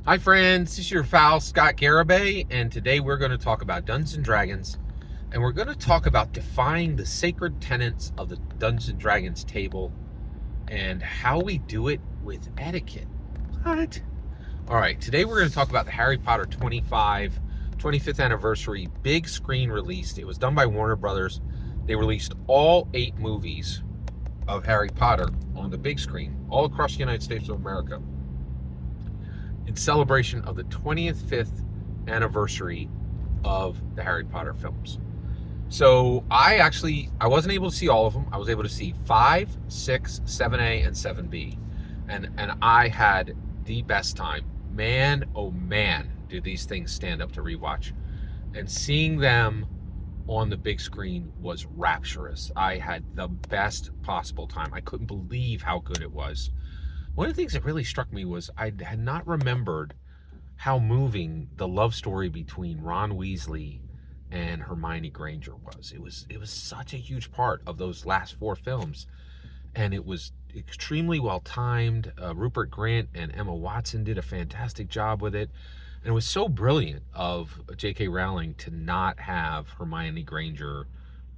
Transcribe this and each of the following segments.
Hi friends, this is your pal Scott Garibay, and today we're going to talk about Dungeons and Dragons, and we're going to talk about defying the sacred tenets of the Dungeons and Dragons table and how we do it with etiquette. What? All right, today we're going to talk about the Harry Potter 25th anniversary big screen release. It was done by Warner Brothers. They released all 8 movies of Harry Potter on the big screen all across the United States of America, in celebration of the 25th anniversary of the Harry Potter films. So I wasn't able to see all of them. I was able to see 5, 6, 7A, and 7B. And I had the best time. Man, oh man, do these things stand up to rewatch. And seeing them on the big screen was rapturous. I had the best possible time. I couldn't believe how good it was. One of the things that really struck me was I had not remembered how moving the love story between Ron Weasley and Hermione Granger was. It was such a huge part of those last 4 films, and it was extremely well timed. Rupert Grint and Emma Watson did a fantastic job with it, and it was so brilliant of J.K. Rowling to not have Hermione Granger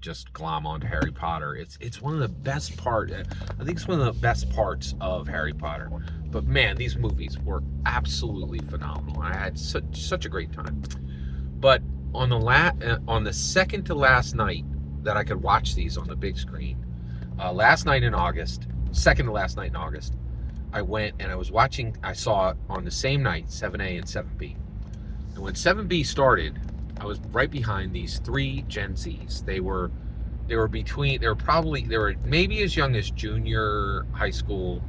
just glom onto Harry Potter. It's one of the best part. I think it's one of the best parts of Harry Potter. But man, these movies were absolutely phenomenal. I had such a great time. But on the second to last night that I could watch these on the big screen, second to last night in August, I went and I was watching. I saw on the same night 7A and 7B. And when 7B started, I was right behind these 3 Gen Zs. They were maybe as young as junior high school.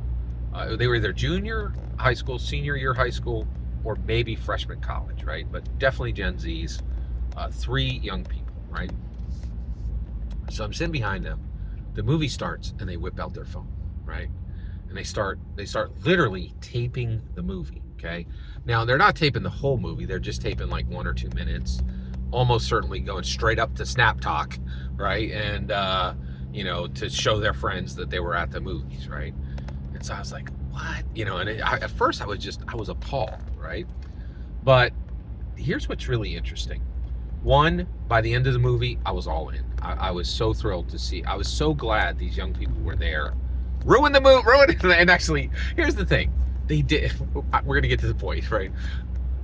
They were either junior high school, senior year high school, or maybe freshman college, right? But definitely Gen Zs. 3 young people, right? So I'm sitting behind them. The movie starts and they whip out their phone, right? And they start literally taping the movie. Okay. Now they're not taping the whole movie. They're just taping like 1 or 2 minutes. Almost certainly going straight up to Snap Talk, right? And to show their friends that they were at the movies, right? And so I was like, what? At first I was appalled, right? But here's what's really interesting. One, by the end of the movie, I was all in. I was so thrilled to see. I was so glad these young people were there. Ruin the movie, and actually, here's the thing. They did. We're going to get to the point, right?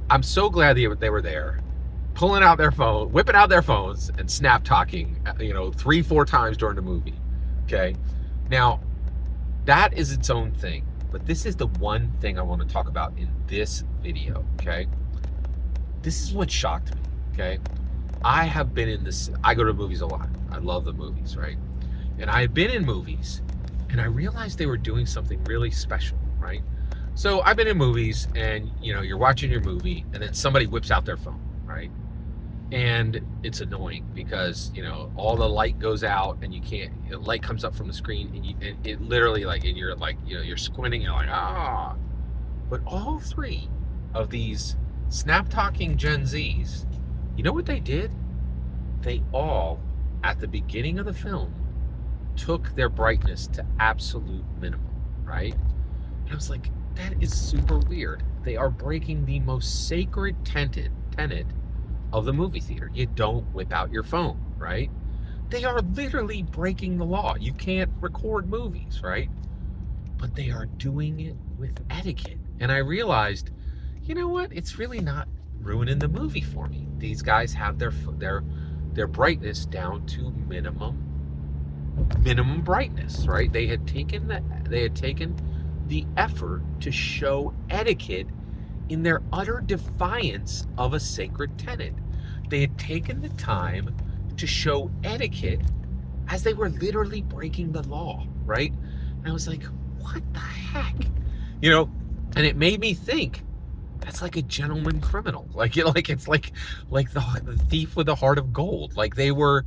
I'm so glad they were there, pulling out their phone, whipping out their phones, and snap talking, 3-4 times during the movie. Okay. Now, that is its own thing. But this is the one thing I want to talk about in this video. Okay. This is what shocked me. Okay. I go to movies a lot. I love the movies, right? And I've been in movies, and I realized they were doing something really special, right? So I've been in movies, and you're watching your movie, and then somebody whips out their phone, right? And it's annoying because all the light goes out, and you can't. The light comes up from the screen, and it literally and you're squinting, and you're like, ah. But all 3 of these snap talking Gen Zs, you know what they did? They all, at the beginning of the film, took their brightness to absolute minimum, right? And I was like, that is super weird. They are breaking the most sacred tenet of the movie theater. You don't whip out your phone, right? They are literally breaking the law. You can't record movies, right? But they are doing it with etiquette. And I realized, you know what? It's really not ruining the movie for me. These guys have their brightness down to minimum brightness, right? They had taken the effort to show etiquette in their utter defiance of a sacred tenet. They had taken the time to show etiquette as they were literally breaking the law, right? And I was like, what the heck? And it made me think, that's like a gentleman criminal. It's like the thief with a heart of gold. Like they were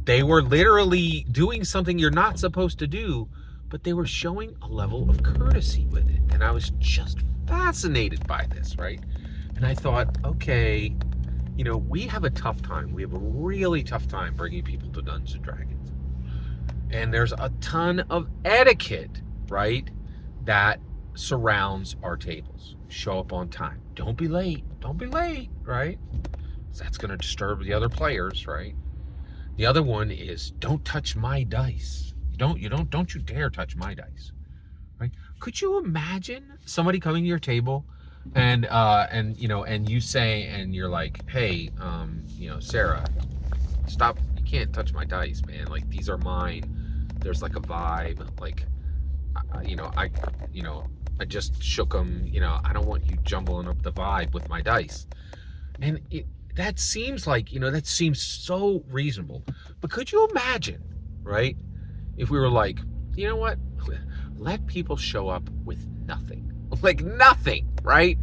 literally doing something you're not supposed to do, but they were showing a level of courtesy with it. And I was just fascinated by this, right? And I thought, okay, we have a tough time. We have a really tough time bringing people to Dungeons and Dragons. And there's a ton of etiquette, right, that surrounds our tables. Show up on time. Don't be late. Don't be late, right? That's going to disturb the other players, right? The other one is don't touch my dice. Don't you dare touch my dice, right? Could you imagine somebody coming to your table and you say, and you're like, hey, Sarah, stop, you can't touch my dice, man. Like, these are mine. There's like a vibe, like, I just shook them, I don't want you jumbling up the vibe with my dice. And that seems so reasonable. But could you imagine, right, if we were like, you know what, let people show up with nothing. Like nothing, right?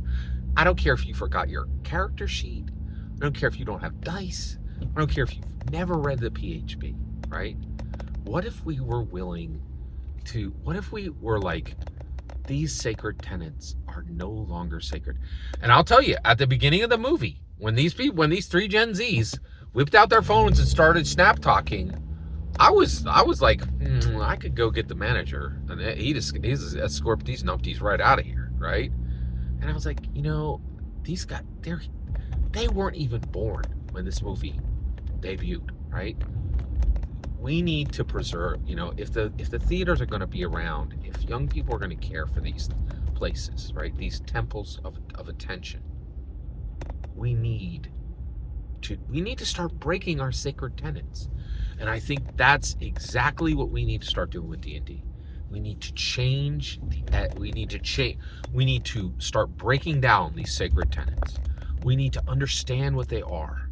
I don't care if you forgot your character sheet. I don't care if you don't have dice. I don't care if you've never read the PHB, right? What if we were like, these sacred tenets are no longer sacred? And I'll tell you, at the beginning of the movie, when these three Gen Zs whipped out their phones and started snap talking, I was like, I could go get the manager, and he'd escort these numpties right out of here, right? And I was like, these guys, they weren't even born when this movie debuted, right? We need to preserve, if the theaters are going to be around, if young people are going to care for these places, right, these temples of attention, we need to start breaking our sacred tenets. And I think that's exactly what we need to start doing with D&D. We need to change we need to start breaking down these sacred tenets. We need to understand what they are,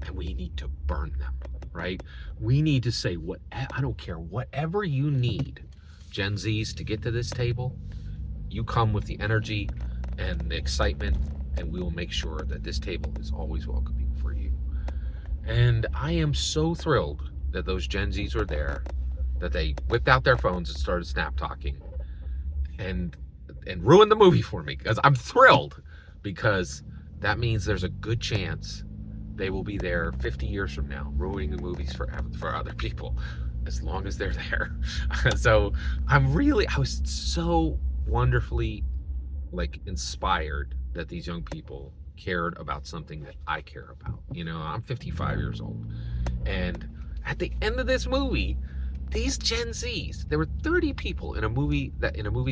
and we need to burn them, right? We need to say, I don't care, whatever you need, Gen Zs, to get to this table, you come with the energy and the excitement, and we will make sure that this table is always welcoming for you. And I am so thrilled that those Gen Zs were there, that they whipped out their phones and started snap talking and ruined the movie for me, because I'm thrilled, because that means there's a good chance they will be there 50 years from now, ruining the movies for other people, as long as they're there. So I was so wonderfully inspired that these young people cared about something that I care about. I'm 55 years old, and at the end of this movie, these Gen Zs, there were 30 people in a movie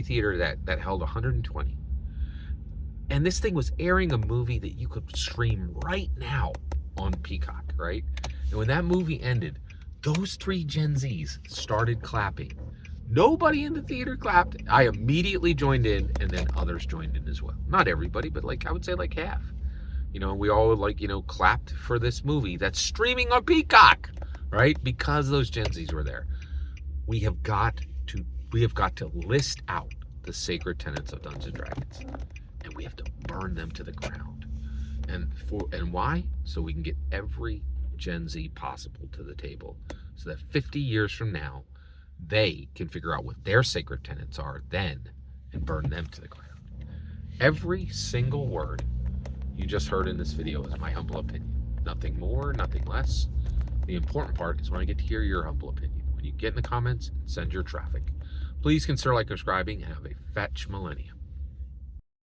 theater that held 120. And this thing was airing a movie that you could stream right now on Peacock, right? And when that movie ended, those three Gen Zs started clapping. Nobody in the theater clapped. I immediately joined in, and then others joined in as well. Not everybody, but I would say half. We all clapped for this movie that's streaming on Peacock, right? Because those Gen Zs were there. We have got to list out the sacred tenets of Dungeons and Dragons, and we have to burn them to the ground. And why? So we can get every Gen Z possible to the table, so that 50 years from now, they can figure out what their sacred tenets are then and burn them to the ground. Every single word you just heard in this video is my humble opinion. Nothing more, nothing less. The important part is when I get to hear your humble opinion. When you get in the comments, send your traffic. Please consider subscribing, and have a fetch millennium.